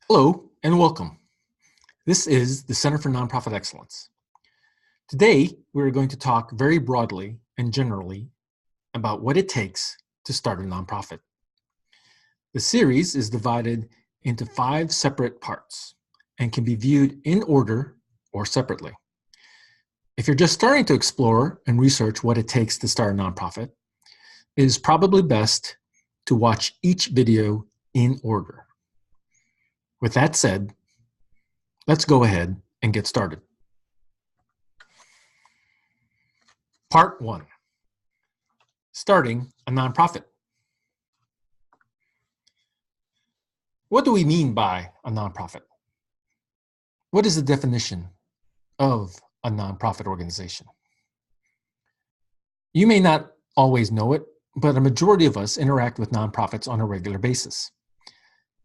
Hello and welcome. This is the Center for Nonprofit Excellence. Today, we're going to talk very broadly and generally about what it takes to start a nonprofit. The series is divided into 5 separate parts and can be viewed in order or separately. If you're just starting to explore and research what it takes to start a nonprofit, it is probably best to watch each video in order. With that said, let's go ahead and get started. Part 1. Starting a nonprofit. What do we mean by a nonprofit? What is the definition of a nonprofit organization? You may not always know it, but a majority of us interact with nonprofits on a regular basis.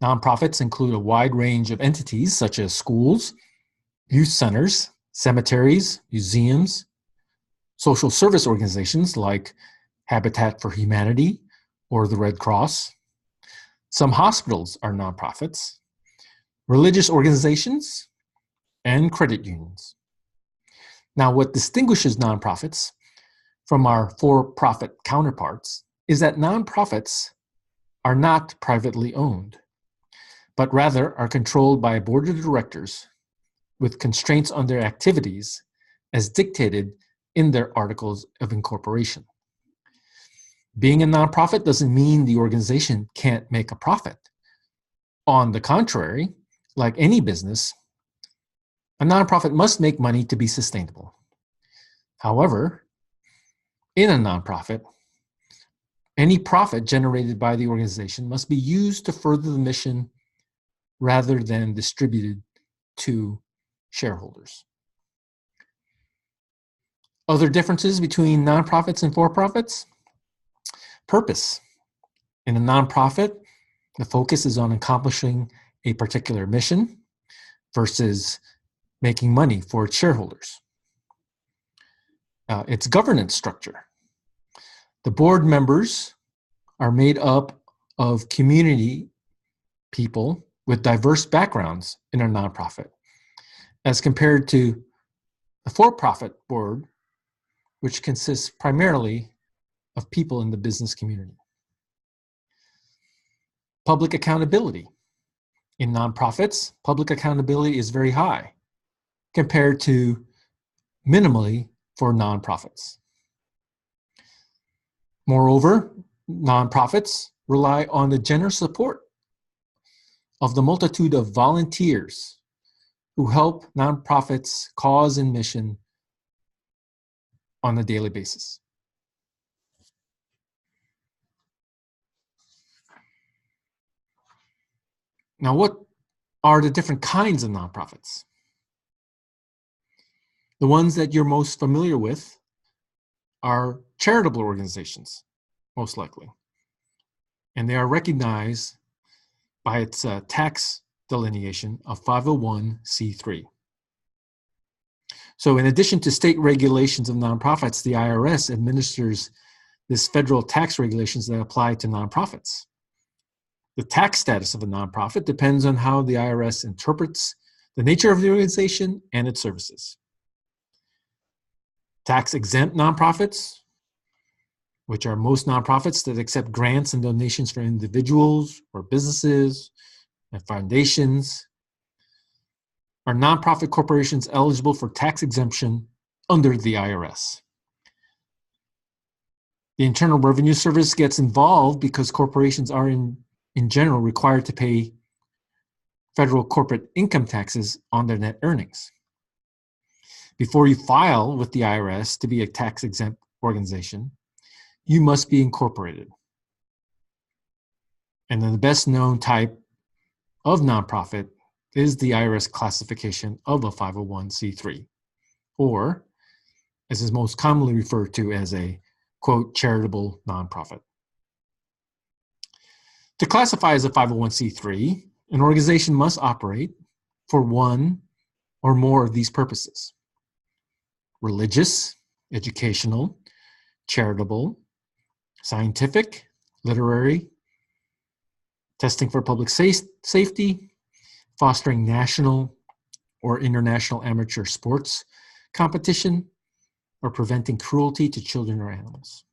Nonprofits include a wide range of entities such as schools, youth centers, cemeteries, museums, social service organizations like Habitat for Humanity or the Red Cross. Some hospitals are nonprofits, religious organizations, and credit unions. Now, what distinguishes nonprofits from our for-profit counterparts is that nonprofits are not privately owned, but rather are controlled by a board of directors with constraints on their activities as dictated in their articles of incorporation. Being a nonprofit doesn't mean the organization can't make a profit. On the contrary, like any business, a nonprofit must make money to be sustainable. However, in a nonprofit, any profit generated by the organization must be used to further the mission rather than distributed to shareholders. Other differences between nonprofits and for-profits? Purpose. In a nonprofit, the focus is on accomplishing a particular mission versus making money for its shareholders. Its governance structure. The board members are made up of community people with diverse backgrounds in a nonprofit, as compared to the for-profit board, which consists primarily of people in the business community. Public accountability. In nonprofits, public accountability is very high compared to minimally for nonprofits. Moreover, nonprofits rely on the generous support of the multitude of volunteers who help nonprofits' cause and mission on a daily basis. Now, what are the different kinds of nonprofits? The ones that you're most familiar with are charitable organizations, most likely. And they are recognized by its tax delineation of 501c3. So in addition to state regulations of nonprofits, the IRS administers this federal tax regulations that apply to nonprofits. The tax status of a nonprofit depends on how the IRS interprets the nature of the organization and its services. Tax-exempt nonprofits, which are most nonprofits that accept grants and donations from individuals or businesses and foundations, are nonprofit corporations eligible for tax exemption under the IRS. The Internal Revenue Service gets involved because corporations are in general required to pay federal corporate income taxes on their net earnings. Before you file with the IRS to be a tax-exempt organization, you must be incorporated. And then the best known type of nonprofit is the IRS classification of a 501c3, or as is most commonly referred to as a, quote, charitable nonprofit. To classify as a 501c3, an organization must operate for one or more of these purposes: religious, educational, charitable, scientific, literary, testing for public safety, fostering national or international amateur sports competition, or preventing cruelty to children or animals.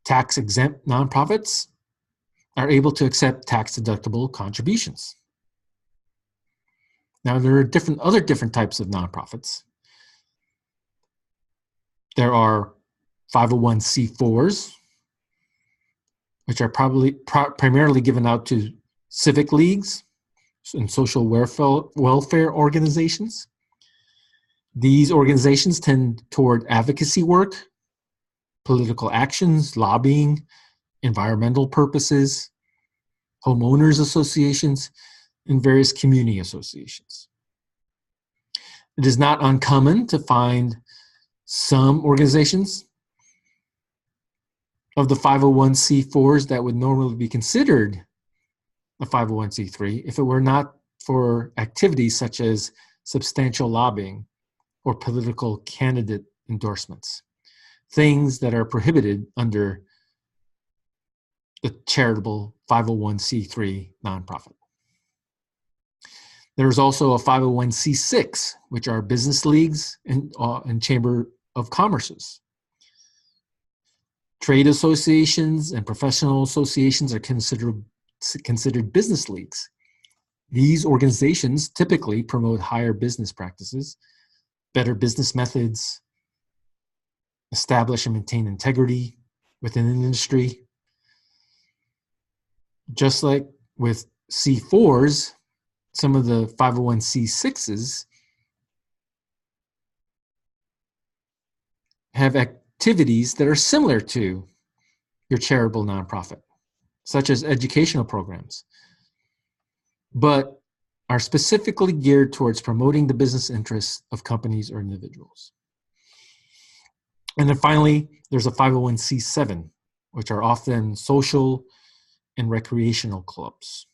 Tax-exempt nonprofits are able to accept tax-deductible contributions. Now, there are other different types of nonprofits. There are 501c4s, which are primarily given out to civic leagues and social welfare organizations. These organizations tend toward advocacy work, political actions, lobbying, environmental purposes, homeowners associations, and various community associations. It is not uncommon to find some organizations of the 501c4s that would normally be considered a 501c3 if it were not for activities such as substantial lobbying or political candidate endorsements, things that are prohibited under the charitable 501c3 nonprofit. There is also a 501c6, which are business leagues and chamber of commerces. Trade associations and professional associations are considered business leagues. These organizations typically promote higher business practices, better business methods, establish and maintain integrity within an industry. Just like with C4s, some of the 501c6s have activities that are similar to your charitable nonprofit, such as educational programs, but are specifically geared towards promoting the business interests of companies or individuals. And then finally, there's a 501c7, which are often social and recreational clubs.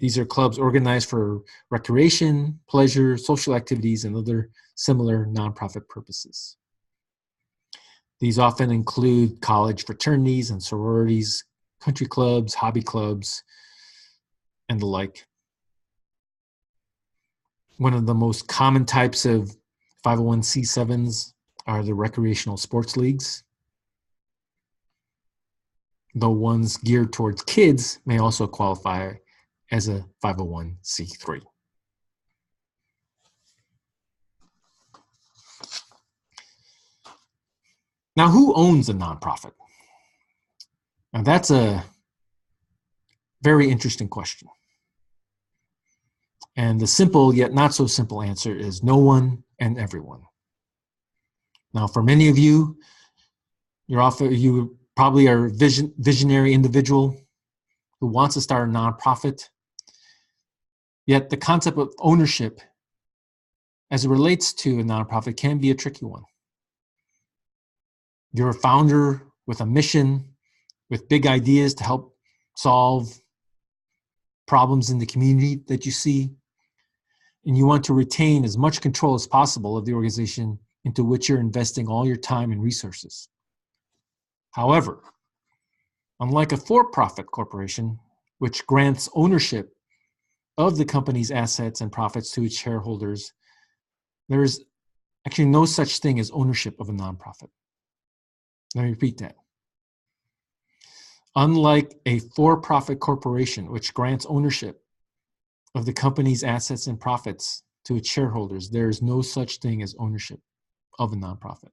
These are clubs organized for recreation, pleasure, social activities, and other similar nonprofit purposes. These often include college fraternities and sororities, country clubs, hobby clubs, and the like. One of the most common types of 501c7s are the recreational sports leagues. The ones geared towards kids may also qualify as a 501c3. Now, who owns a nonprofit? Now, that's a very interesting question. And the simple yet not so simple answer is no one and everyone. Now, for many of you, you probably are a visionary individual who wants to start a nonprofit. Yet the concept of ownership as it relates to a nonprofit can be a tricky one. You're a founder with a mission, with big ideas to help solve problems in the community that you see, and you want to retain as much control as possible of the organization into which you're investing all your time and resources. However, unlike a for-profit corporation, which grants ownership of the company's assets and profits to its shareholders, there is actually no such thing as ownership of a nonprofit. Let me repeat that. Unlike a for-profit corporation, which grants ownership of the company's assets and profits to its shareholders, there is no such thing as ownership of a nonprofit.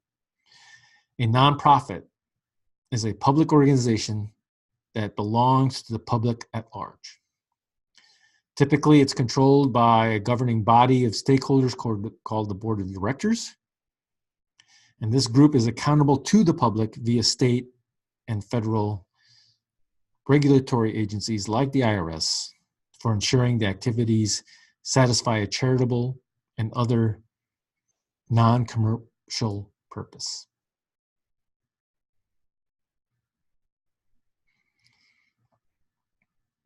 A nonprofit is a public organization that belongs to the public at large. Typically, it's controlled by a governing body of stakeholders called the Board of Directors. And this group is accountable to the public via state and federal regulatory agencies like the IRS for ensuring the activities satisfy a charitable and other non-commercial purpose.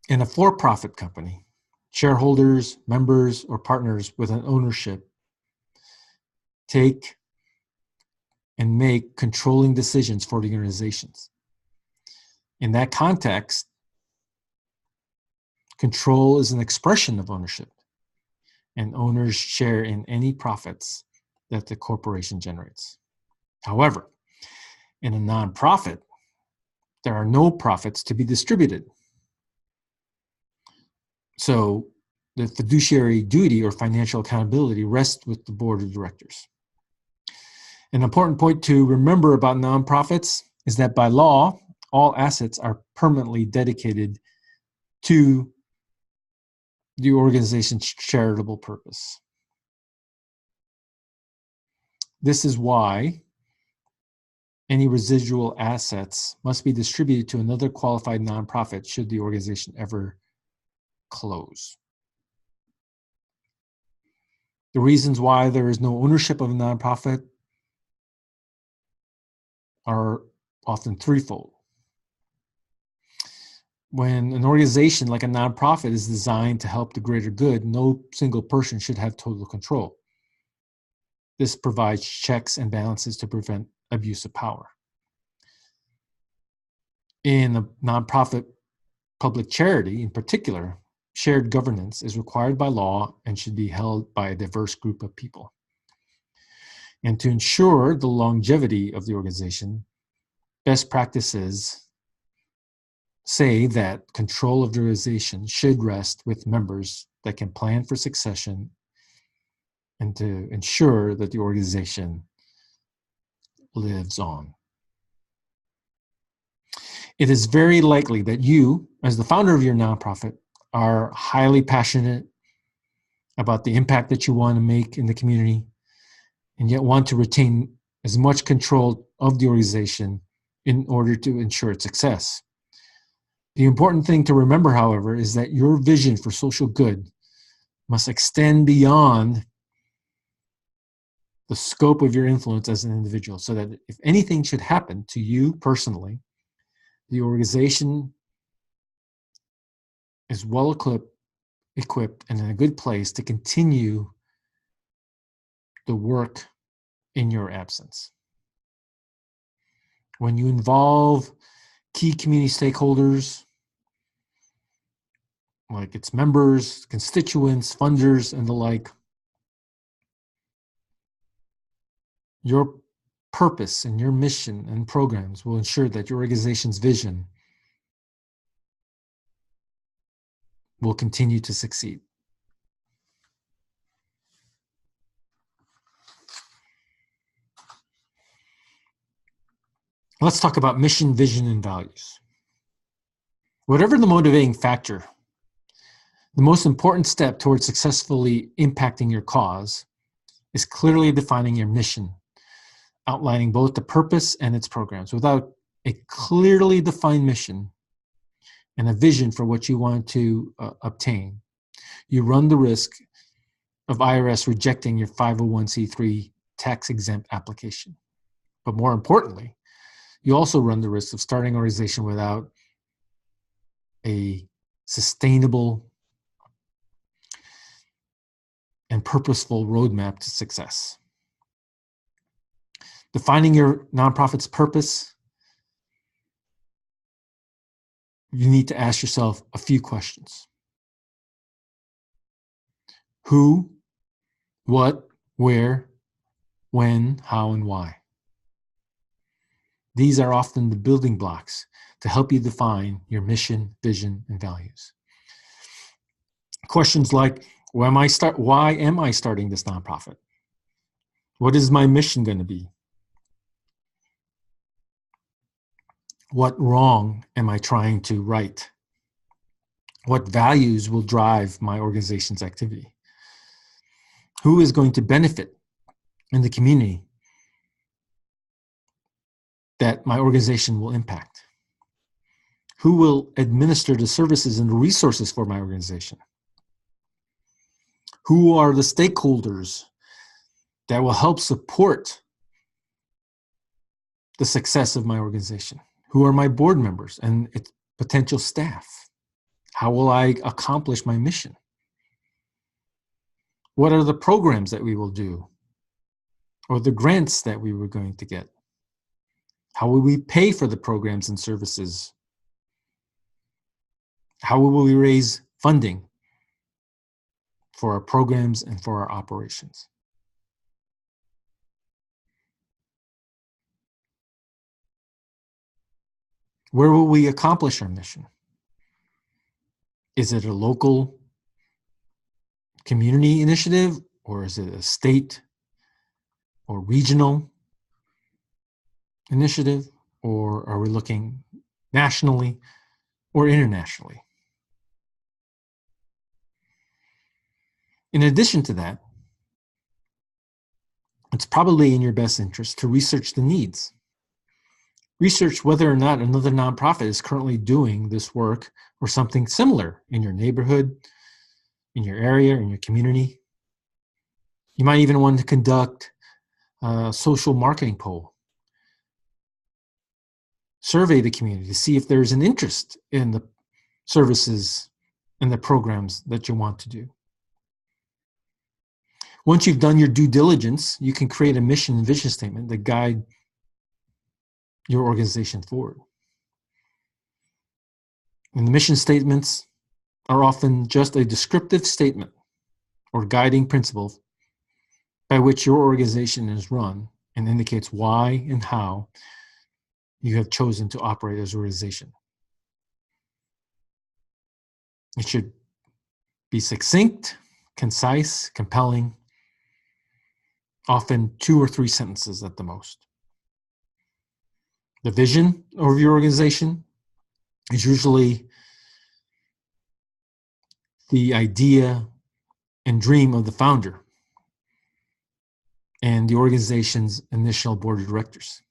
In a for-profit company, shareholders, members, or partners with an ownership take and make controlling decisions for the organizations. In that context, Control is an expression of ownership, and owners share in any profits that the corporation generates. However, in a nonprofit, there are no profits to be distributed. So the fiduciary duty or financial accountability rests with the board of directors. An important point to remember about nonprofits is that by law, all assets are permanently dedicated to the organization's charitable purpose. This is why any residual assets must be distributed to another qualified nonprofit should the organization ever close. The reasons why there is no ownership of a nonprofit are often threefold. When an organization like a nonprofit is designed to help the greater good, no single person should have total control. This provides checks and balances to prevent abuse of power. In a nonprofit public charity, in particular, shared governance is required by law and should be held by a diverse group of people. And to ensure the longevity of the organization, best practices say that control of the organization should rest with members that can plan for succession and to ensure that the organization lives on. It is very likely that you, as the founder of your nonprofit, are highly passionate about the impact that you want to make in the community and yet want to retain as much control of the organization in order to ensure its success. The important thing to remember, however, is that your vision for social good must extend beyond the scope of your influence as an individual, so that if anything should happen to you personally, the organization is well equipped and in a good place to continue the work in your absence. When you involve key community stakeholders, like its members, constituents, funders, and the like, your purpose and your mission and programs will ensure that your organization's vision will continue to succeed. Let's talk about mission, vision, and values. Whatever the motivating factor, the most important step towards successfully impacting your cause is clearly defining your mission, outlining both the purpose and its programs. Without a clearly defined mission and a vision for what you want to obtain, you run the risk of IRS rejecting your 501c3 tax-exempt application. But more importantly, you also run the risk of starting an organization without a sustainable and purposeful roadmap to success. Defining your nonprofit's purpose, you need to ask yourself a few questions. Who, what, where, when, how, and why? These are often the building blocks to help you define your mission, vision, and values. Questions like, why am I starting this nonprofit? What is my mission going to be? What wrong am I trying to right? What values will drive my organization's activity? Who is going to benefit in the community that my organization will impact? Who will administer the services and the resources for my organization? Who are the stakeholders that will help support the success of my organization? Who are my board members and its potential staff? How will I accomplish my mission? What are the programs that we will do? Or the grants that we were going to get? How will we pay for the programs and services? How will we raise funding for our programs and for our operations. Where will we accomplish our mission? Is it a local community initiative, or is it a state or regional initiative, or are we looking nationally or internationally? In addition to that, it's probably in your best interest to research the needs. Research whether or not another nonprofit is currently doing this work or something similar in your neighborhood, in your area, in your community. You might even want to conduct a social marketing poll. Survey the community to see if there's an interest in the services and the programs that you want to do. Once you've done your due diligence, you can create a mission and vision statement that guide your organization forward. And the mission statements are often just a descriptive statement or guiding principle by which your organization is run and indicates why and how you have chosen to operate as an organization. It should be succinct, concise, compelling, often 2 or 3 sentences at the most. The vision of your organization is usually the idea and dream of the founder and the organization's initial board of directors.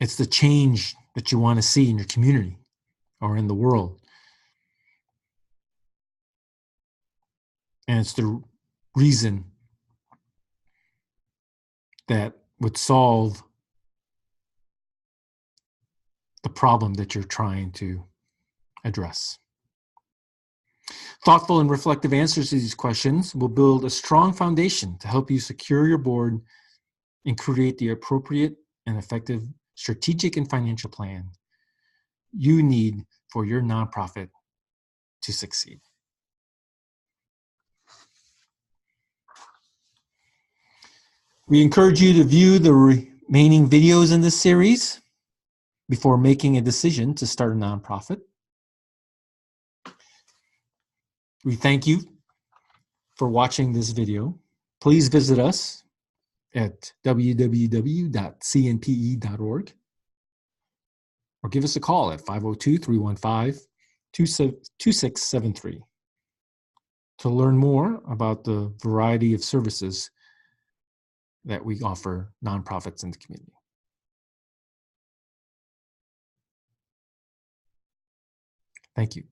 It's the change that you want to see in your community or in the world. And it's the reason that would solve the problem that you're trying to address. Thoughtful and reflective answers to these questions will build a strong foundation to help you secure your board and create the appropriate and effective strategic and financial plan you need for your nonprofit to succeed. We encourage you to view the remaining videos in this series before making a decision to start a nonprofit. We thank you for watching this video. Please visit us at www.cnpe.org or give us a call at 502-315-2673 to learn more about the variety of services that we offer nonprofits in the community. Thank you.